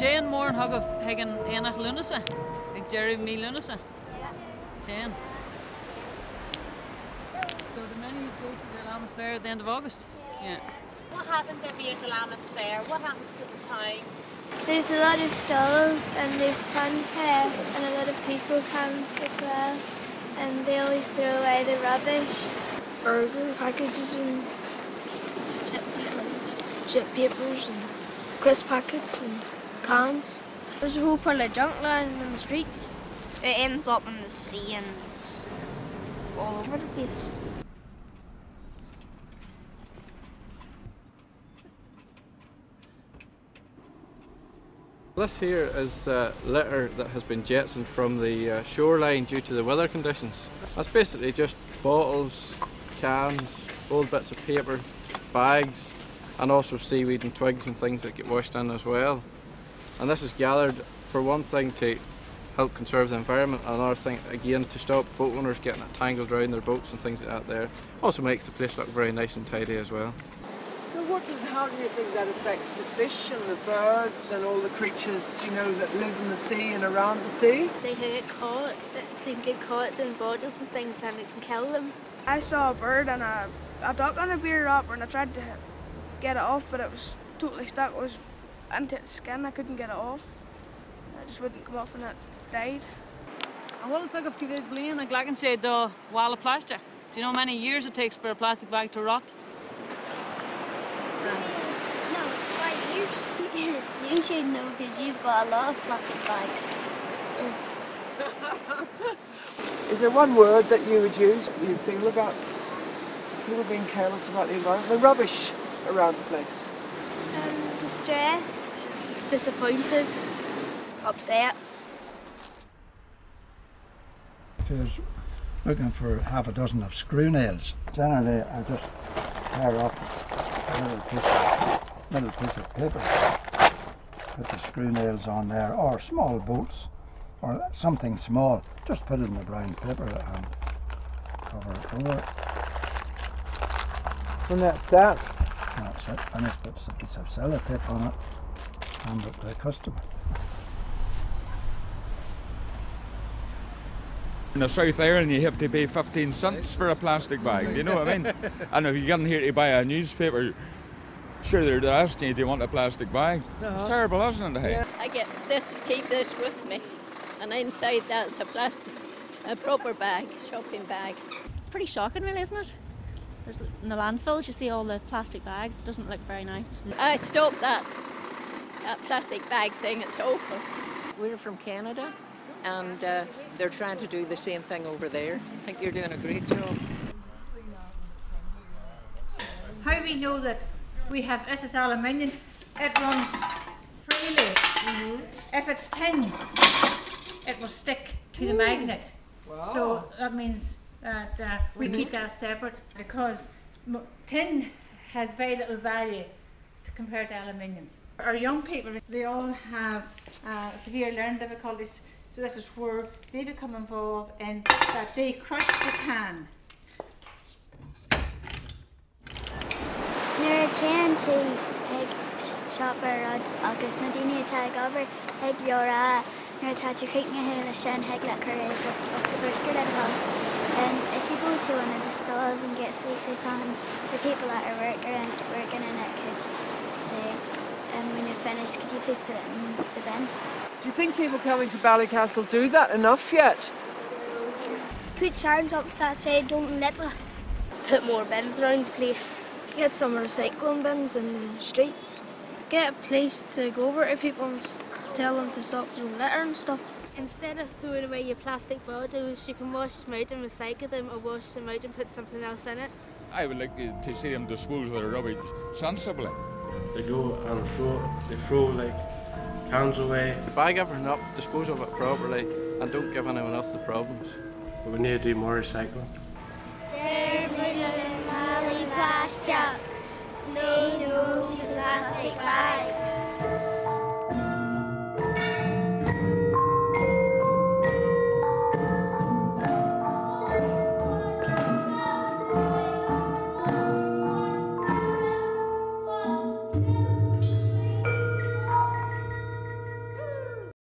Jane more and hug of Hagen Enach Lunasa, like Jerry me Lunasa. Jane. So the many go to the Lammas Fair at the end of August. Yeah. What happens every year at the Lammas Fair? What happens to the town? There's a lot of stalls and there's funfair and a lot of people come as well, and they always throw away the rubbish. Burger packages and chip papers and crisp packets and cans. There's a whole pile of junk lying in the streets. It ends up in the sea and it's all over the place. This here is litter that has been jettisoned from the shoreline due to the weather conditions. That's basically just bottles, cans, old bits of paper, bags, and also seaweed and twigs and things that get washed in as well. And this is gathered for one thing to help conserve the environment, and another thing again to stop boat owners getting it tangled around their boats and things like that there. Also makes the place look very nice and tidy as well. So how do you think that affects the fish and the birds and all the creatures, you know, that live in the sea and around the sea? They can get caught in bottles and things and it can kill them. I saw a bird and a duck on a beer wrapper and I tried to get it off, but it was totally stuck. It was into its skin. I couldn't get it off. It just wouldn't come off and it died. And what is like if you did blame like Glacken said the wall of plastic? Do you know how many years it takes for a plastic bag to rot? No, 5 years. You should know because you've got a lot of plastic bags. Is there one word that you would use, you feel about people being careless about the environment, the rubbish around the place? Distressed, disappointed, upset. If I was looking for half a dozen of screw nails, generally I just tear off a little piece of paper, put the screw nails on there, or small bolts, or something small. Just put it in the brown paper and cover it over it. And that's that. That's it. And just put a piece of sellotape on it, hand it to the customer. In the South Ireland, you have to pay 15 cents for a plastic bag, do you know what I mean? And if you get in here to buy a newspaper, sure they're asking you, do you want a plastic bag? It's terrible, isn't it? Yeah. I get this, keep this with me, and inside that's a proper bag, shopping bag. It's pretty shocking really, isn't it? There's, in the landfills you see all the plastic bags, it doesn't look very nice. I stopped that plastic bag thing, it's awful. We're from Canada and they're trying to do the same thing over there. I think you're doing a great job. How we know that we have SS aluminium, it runs freely. If it's tin, it will stick to the magnet. Wow. So that means that we keep that separate because tin has very little value compared to aluminium. Our young people, they all have severe learning difficulties, so this is where they become involved in that they crush the can. Nuair tean tú ag shopper agus na daoine atá ag obair ag leorrá nuair atá tú críochnaithe le sin ag le cuiréis as go bhfurscail le bhá. And if you go to one of the stalls and get sweets or something, the people that are working in it could say, when you're finished, could you please put it in the bin? Do you think people coming to Ballycastle do that enough yet? Put signs up that say don't litter. Put more bins around the place. Get some recycling bins in the streets. Get a place to go over to people and tell them to stop throwing litter and stuff. Instead of throwing away your plastic bottles, you can wash them out and recycle them, or wash them out and put something else in it. I would like to see them dispose of their rubbish sensibly. They go and throw like cans away. Bag everything up, dispose of it properly, and don't give anyone else the problems. But we need to do more recycling. Plastic, no to plastic bags.